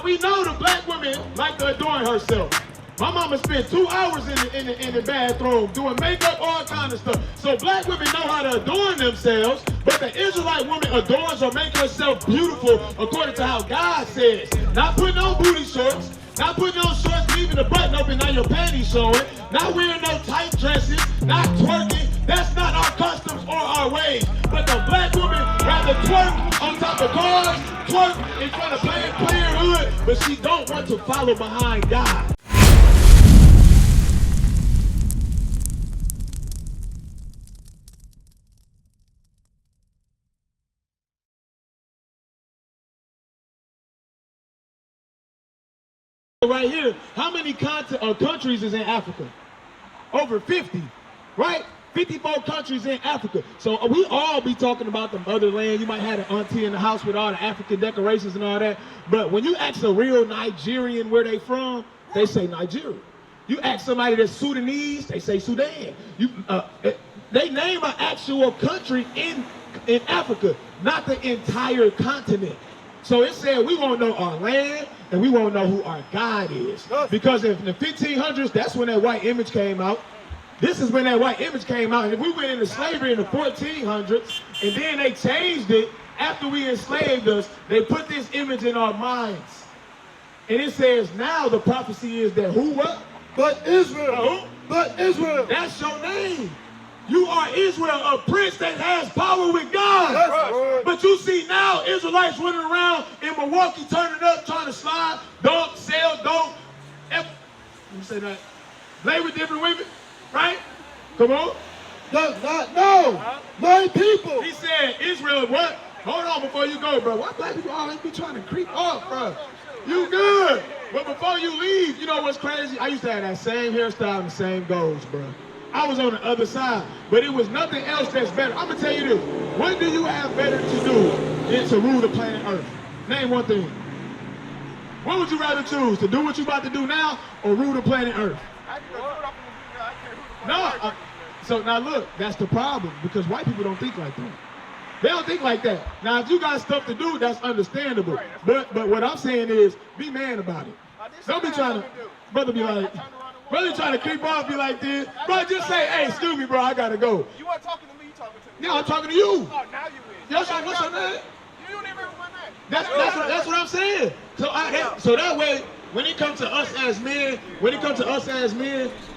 Now we know the black woman like to adorn herself. My mama spent 2 hours in the bathroom doing makeup, all kind of stuff. So black women know how to adorn themselves, but the Israelite woman adorns or makes herself beautiful according to how God says. Not putting on booty shorts, not putting on shorts, leaving the button open, now your panties showing, not wearing no tight dresses, not twerking. That's not our customs or our ways. But the black woman rather twerk on top of cars, twerk in front of Planned Parenthood, but she don't want to follow behind God. Right here, how many countries is in Africa? Over 50, right? 54 countries in Africa. So we all be talking about the motherland. You might have an auntie in the house with all the African decorations and all that. But when you ask a real Nigerian where they from, they say Nigeria. You ask somebody that's Sudanese, they say Sudan. They name an actual country in Africa, not the entire continent. So it said we won't know our land and we won't know who our God is. Because in the 1500s, that's when that white image came out. This is when that white image came out. And if we went into slavery in the 1400s and then they changed it after we enslaved us, they put this image in our minds. And it says now the prophecy is that who what? But Israel. Who? But Israel. That's your name. You are Israel, a prince that has power with God. That's right. But you see now Israelites running around in Milwaukee turning up, trying to slide, don't sell, don't. Let me say that. Lay with different women, right? Come on. Does not know my people. He said, Israel, what? Hold on before you go, bro. Why black people always be trying to creep up, bro? You good. But before you leave, you know what's crazy? I used to have that same hairstyle and the same goals, bro. I was on the other side, but it was nothing else that's better. I'm gonna tell you this. What do you have better to do than to rule the planet Earth? Name one thing. What would you rather choose? To do what you about to do now or rule the planet Earth? No. So now look, that's the problem because white people don't think like that. They don't think like that. Now if you got stuff to do, that's understandable. But what I'm saying is be man about it. Don't be trying to, brother be like, brother trying to creep off, be like this. Bro, just say, hey, excuse me, bro, I gotta go. You weren't talking to me, you talking to me. Yeah, I'm talking to you. Oh, now you is. What's your name? You don't even remember my name. That's what I'm saying. So that way, when it comes to us as men,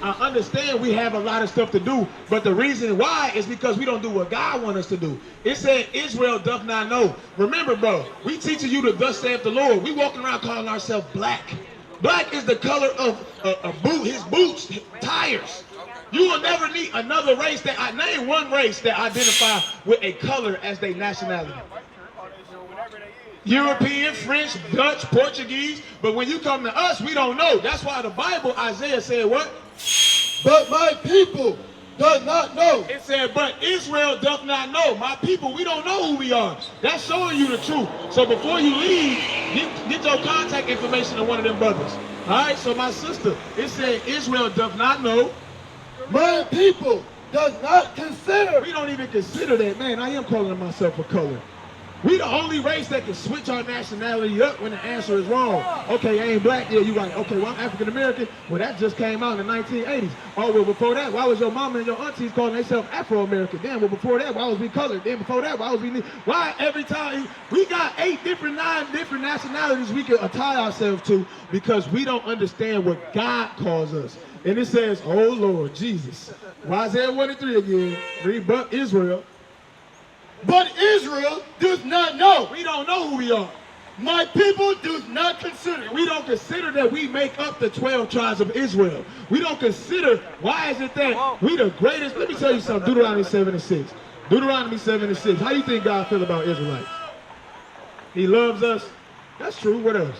I understand we have a lot of stuff to do. But the reason why is because we don't do what God wants us to do. It said Israel doth not know. Remember, bro, we teaching you to thus saith the Lord. We walking around calling ourselves black. Black is the color of his boots, tires. You will never meet another race that name one race that identify with a color as their nationality. European, French, Dutch, Portuguese. But when you come to us, we don't know. That's why the Bible, Isaiah said what? But my people does not know. It said, but Israel doth not know. My people, we don't know who we are. That's showing you the truth. So before you leave, get your contact information of one of them brothers. All right, so my sister, it said Israel doth not know. My people does not consider. We don't even consider that. Man, I am calling myself a color. We the only race that can switch our nationality up when the answer is wrong. Okay, I ain't black. Yeah, you right. Okay, well, I'm African American. Well, that just came out in the 1980s. Oh, well, before that, why was your mama and your aunties calling themselves Afro-American? Then, well, before that, why was we colored? Then, before that, why was we... Why every time... We got 9 different nationalities we can tie ourselves to because we don't understand what God calls us. And it says, oh, Lord, Jesus. Isaiah 1 and 3 again. Read, but Israel. But Israel does not know. We don't know who we are. My people do not consider. We don't consider that we make up the 12 tribes of Israel. We don't consider, why is it that we the greatest? Let me tell you something, Deuteronomy 7 and 6. Deuteronomy 7 and 6. How do you think God feel about Israelites? He loves us. That's true. What else?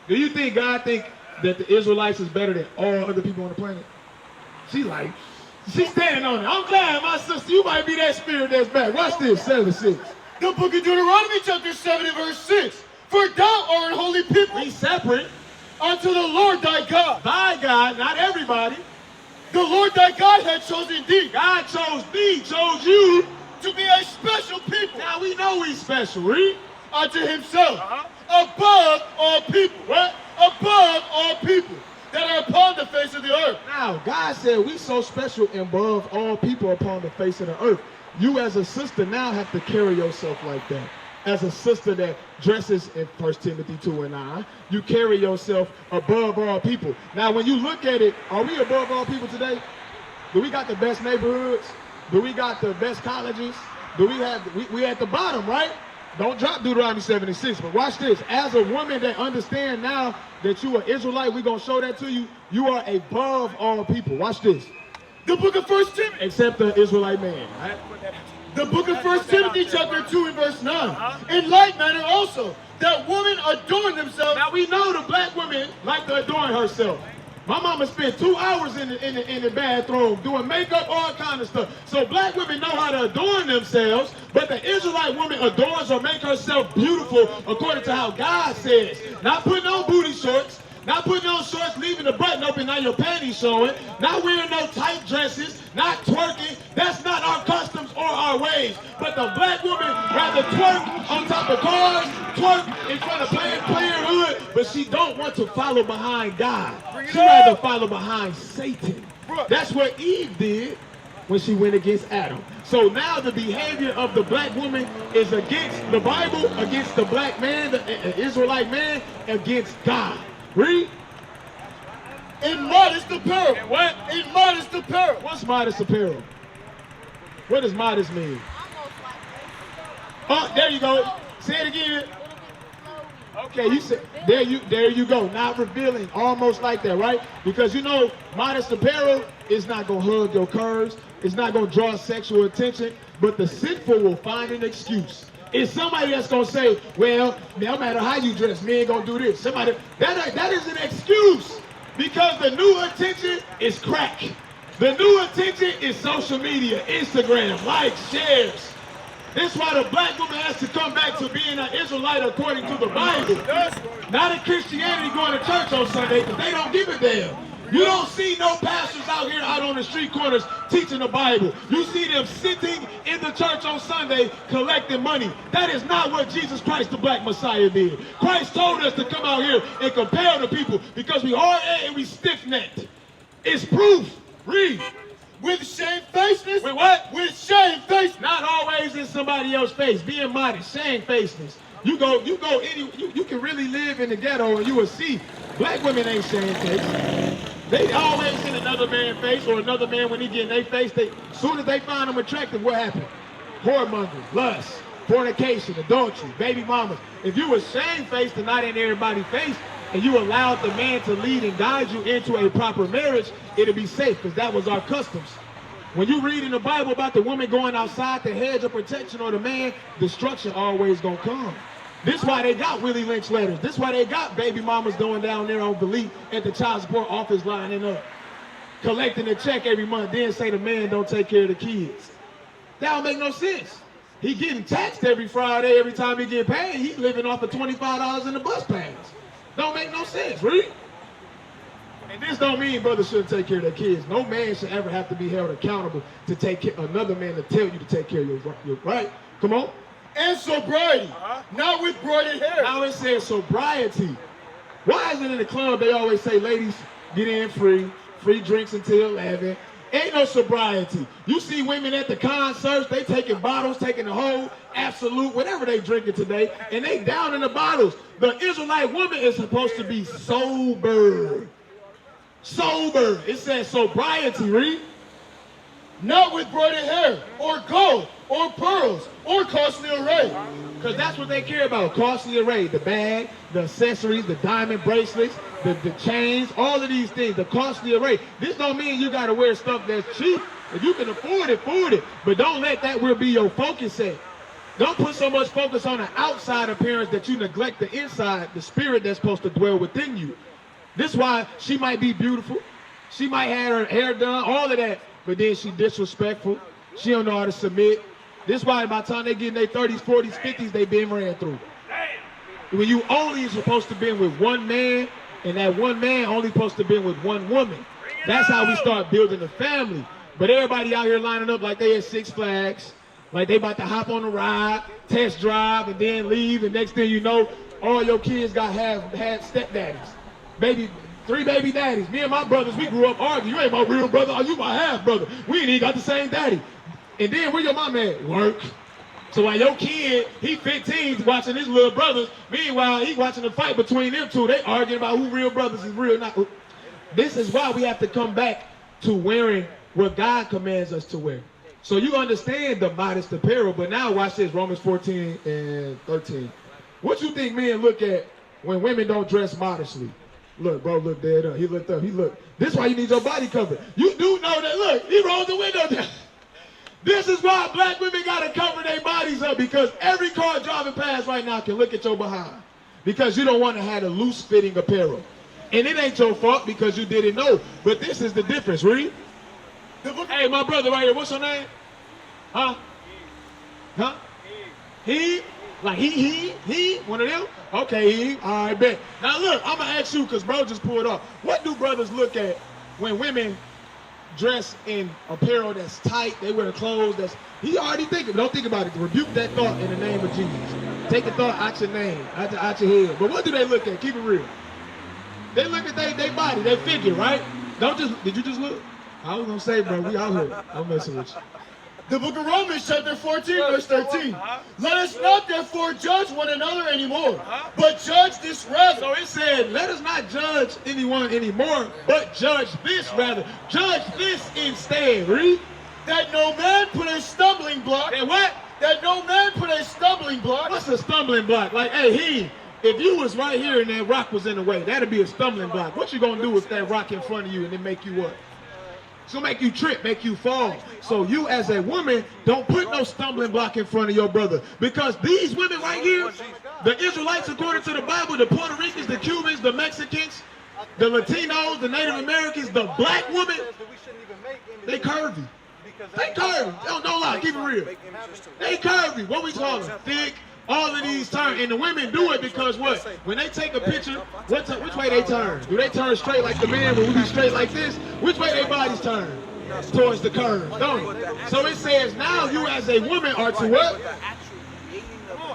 Do you think God think that the Israelites is better than all other people on the planet? She's standing on it. I'm glad, my sister, you might be that spirit that's back. Watch this, 7 and 6. The book of Deuteronomy chapter 7 and verse 6. For thou art an holy people. We separate unto the Lord thy God. Thy God, not everybody. The Lord thy God had chosen thee. God chose thee, chose you. To be a special people. Now we know we special, read. Unto himself. Above people. What? Above all people that are upon the face of the earth. Now, God said we so special and above all people upon the face of the earth. You as a sister now have to carry yourself like that. As a sister that dresses in 1 Timothy 2:9, you carry yourself above all people. Now, when you look at it, are we above all people today? Do we got the best neighborhoods? Do we got the best colleges? Do we have, we at the bottom, right? Don't drop Deuteronomy 76, but watch this. As a woman that understand now that you are Israelite, we're going to show that to you. You are above all people. Watch this. The book of 1 Timothy. Except the Israelite man. Right? The book of 1 Timothy chapter 2 and verse 9. In like manner also, that women adorn themselves. Now we know the black woman like to adorn herself. My mama spent 2 hours in the bathroom doing makeup, all kind of stuff. So black women know how to adorn themselves, but the Israelite woman adorns or make herself beautiful according to how God says. Not putting on booty shorts, not putting on shorts, leaving the button open, now your panties showing, not wearing no tight dresses, not twerking. That's not our customs or our ways. But the black woman rather twerk on top of cars, twerk in front of Planned Parenthood, but she don't want to follow behind God. She rather follow behind Satan. That's what Eve did when she went against Adam. So now the behavior of the black woman is against the Bible, against the black man, the Israelite man, against God. Read. In modest apparel. And what? In modest apparel. What's modest apparel? What does modest mean? Oh, there you go. Say it again. Okay, you said there you go. Not revealing, almost like that, right? Because you know, modest apparel is not gonna hug your curves. It's not gonna draw sexual attention. But the sinful will find an excuse. It's somebody that's gonna say, well, no matter how you dress, men gonna do this. Somebody that is an excuse, because the new attention is crack. The new attention is social media, Instagram, likes, shares. That's why the black woman has to come back to being an Israelite according to the Bible. Not in Christianity going to church on Sunday, because they don't give a damn. You don't see no pastors out here out on the street corners teaching the Bible. You see them sitting in the church on Sunday collecting money. That is not what Jesus Christ, the black Messiah, did. Christ told us to come out here and compel the people because we hard-headed and we stiff-necked. It's proof. Read. With shamefacedness. With what? With shamefacedness. Not always in somebody else's face. Being modest, shamefacedness. You can really live in the ghetto and you will see black women ain't shamefaced. They always in another man's face, or another man when he get in their face. As soon as they find them attractive, what happened? Whoremongers, lust, fornication, adultery, baby mamas. If you were shamefaced and not in everybody's face, and you allowed the man to lead and guide you into a proper marriage, it'll be safe, because that was our customs. When you read in the Bible about the woman going outside the hedge of protection, or the man, destruction always gonna come. This is why they got Willie Lynch letters. This is why they got baby mamas going down there on Belief at the child support office lining up, collecting a check every month, then say the man don't take care of the kids. That don't make no sense. He getting taxed every Friday, every time he get paid. He's living off of $25 in the bus pass. Don't make no sense, really. And this don't mean brothers shouldn't take care of their kids. No man should ever have to be held accountable to take care, another man to tell you to take care of your right. Come on. And sobriety, not with braided hair. Now it says sobriety. Why is it in the club they always say, ladies, get in free drinks until 11. Ain't no sobriety. You see women at the concerts, they taking bottles, taking the whole Absolute, whatever they drinking today, and they down in the bottles. The Israelite woman is supposed to be sober. Sober. It says sobriety, read. Not with braided hair, or gold, or pearls, or costly array. Because that's what they care about, costly array. The bag, the accessories, the diamond bracelets, the chains, all of these things, the costly array. This don't mean you got to wear stuff that's cheap. If you can afford it. But don't let that will be your focus at. Don't put so much focus on the outside appearance that you neglect the inside, the spirit that's supposed to dwell within you. This is why she might be beautiful. She might have her hair done, all of that. But then she disrespectful. She don't know how to submit. This is why by the time they get in their 30s, 40s, 50s, they been ran through. When you only supposed to be with one man, and that one man only supposed to be with one woman. That's how we start building a family. But everybody out here lining up like they at Six Flags, like they about to hop on a ride, test drive, and then leave, and next thing you know, all your kids got had stepdaddies, three baby daddies. Me and my brothers, we grew up arguing. You ain't my real brother, or you my half brother. We ain't even got the same daddy. And then where your mama at? Work. So while your kid, he 15, watching his little brothers, meanwhile, he watching the fight between them two. They arguing about who real brothers is real not. This is why we have to come back to wearing what God commands us to wear. So you understand the modest apparel, but now watch this, Romans 14 and 13. What you think men look at when women don't dress modestly? Look, bro, look dead up. He looked up. He looked. This is why you need your body covered. You do know that. Look, he rolled the window down. This is why black women got to cover their bodies up, because every car driving past right now can look at your behind, because you don't want to have a loose-fitting apparel. And it ain't your fault because you didn't know. But this is the difference, read. Hey, my brother right here, what's your name? Huh? Huh? He? Like he? One of them? Okay, he. All right, bet. Now look, I'm going to ask you, because bro just pulled off. What do brothers look at when women dress in apparel that's tight, they wear clothes that's, he already thinking, don't think about it. Rebuke that thought in the name of Jesus. Take the thought out your name, out your head. But what do they look at? Keep it real. They look at their body, their figure, right? Did you just look? I was gonna say, bro, we out here. I'm messing with you. The book of Romans, chapter 14, verse 13. Let us not therefore judge one another anymore, but judge this rather. So it said, let us not judge anyone anymore, but judge this rather. Judge this instead. Read. That no man put a stumbling block. And what? That no man put a stumbling block. What's a stumbling block? Like, hey, if you was right here and that rock was in the way, that'd be a stumbling block. What you gonna do with that rock in front of you and then make you what? It's gonna make you trip, make you fall. So you as a woman, don't put no stumbling block in front of your brother. Because these women right here, the Israelites according to the Bible, the Puerto Ricans, the Cubans, the Mexicans, the Latinos, the Native Americans, the black women, they curvy. They curvy. Don't lie, keep it real. They curvy. What we call them? Thick. All of these turn, and the women do it because what? When they take a picture, which way they turn? Do they turn straight like the man when we be straight like this? Which way their bodies turn? Towards the curve, don't it? So it says now you as a woman are to what?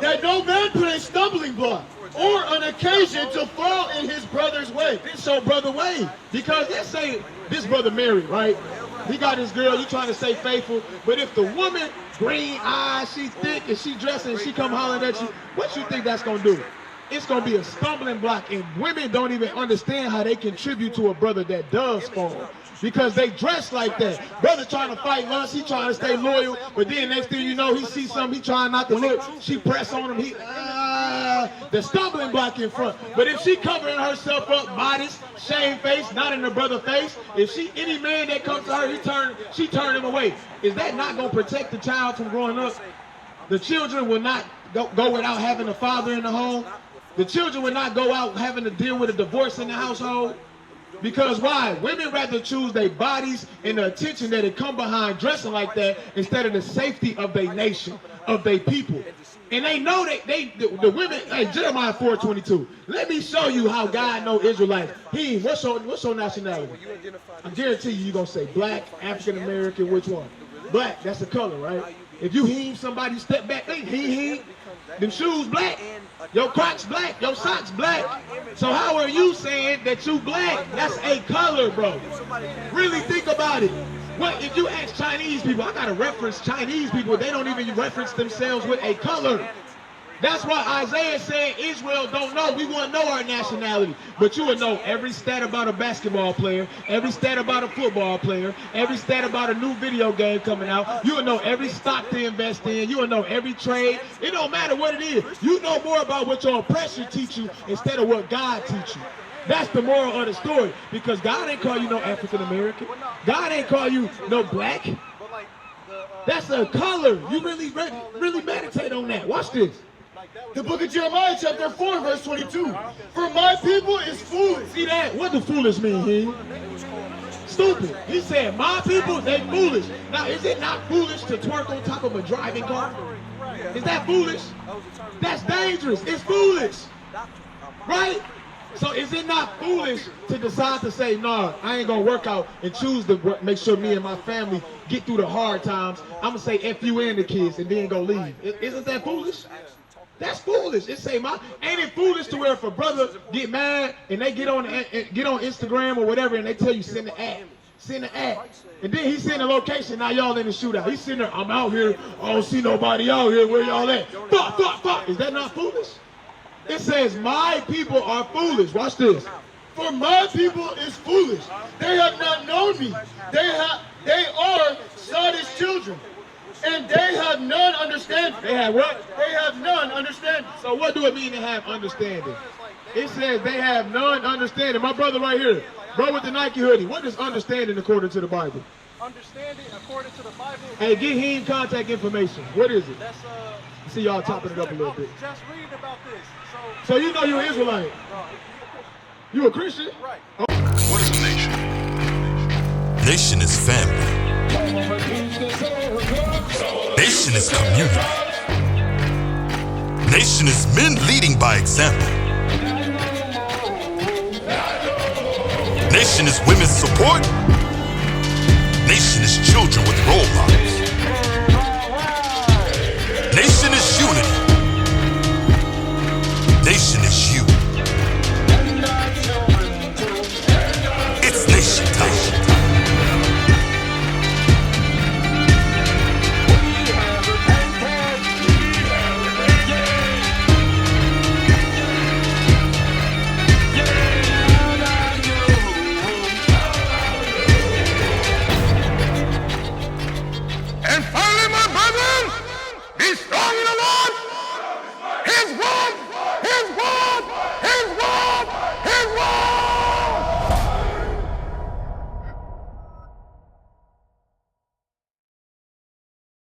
That no man put a stumbling block or an occasion to fall in his brother's way. This your brother way. Because let's say this brother married, right? He got his girl, you trying to stay faithful, but if the woman, green eyes, she thick, and she dressing, and she come hollering at you, what you think that's gonna do? It's gonna be a stumbling block, and women don't even understand how they contribute to a brother that does fall, because they dress like that. Brother trying to fight lust, he trying to stay loyal, but then next thing you know, he sees something, he trying not to look, she press on him, the stumbling block in front. But if she covering herself up, modest, shamefaced, not in her brother's face, if any man that comes to her, she turn him away. Is that not going to protect the child from growing up? The children will not go without having a father in the home. The children will not go out having to deal with a divorce in the household. Because why? Women rather choose their bodies and the attention that it come behind dressing like that instead of the safety of their nation, of their people. And they know that the women, hey, Jeremiah 4:22. Let me show you how God know Israelites. What's your nationality? I guarantee you're going to say black, African American, which one? Black, that's the color, right? If you heave somebody, step back, he. Them shoes black, your Crocs black, your socks black. So how are you saying that you black? That's a color, bro. Really think about it. What if you ask Chinese people? I gotta reference Chinese people. They don't even reference themselves with a color. That's why Isaiah said Israel don't know. We want to know our nationality. But you will know every stat about a basketball player, every stat about a football player, every stat about a new video game coming out. You will know every stock to invest in. You will know every trade. It don't matter what it is. You know more about what your oppressor teach you instead of what God teach you. That's the moral of the story. Because God ain't call you no African American. God ain't call you no black. That's a color. You really meditate on that. Watch this. The book of Jeremiah, chapter 4, verse 22. For my people is foolish. See that? What do foolish mean, he? Stupid. He said, my people, they foolish. Now, is it not foolish to twerk on top of a driving car? Is that foolish? That's dangerous. It's foolish. Right? So is it not foolish to decide to say, no, I ain't going to work out and choose to make sure me and my family get through the hard times. I'm going to say F you and the kids and then go leave. Isn't that foolish? That's foolish. It say ain't it foolish to where if a brother get mad and they get on Instagram or whatever and they tell you send the ad. Send the ad. And then he send the location, now y'all in the shootout. He's sitting there, I'm out here, I don't see nobody out here, where y'all at? Fuck. Is that not foolish? It says, my people are foolish. Watch this. For my people is foolish. They have not known me. They are Sodom's children. And they have none understanding. They have what? They have none understanding. So what do it mean to have understanding? It says they have none understanding. My brother right here, bro with the Nike hoodie, what is understanding according to the Bible? Understanding according to the Bible. Hey, get him contact information. What is it? That's See y'all topping it up a little bit. Just reading about this. So you know you're an Israelite. You a Christian? Right. What is a nation? Nation is family. Nation is community. Nation is men leading by example. Nation is women's support. Nation is children with role models. Nation is unity. Nation is you.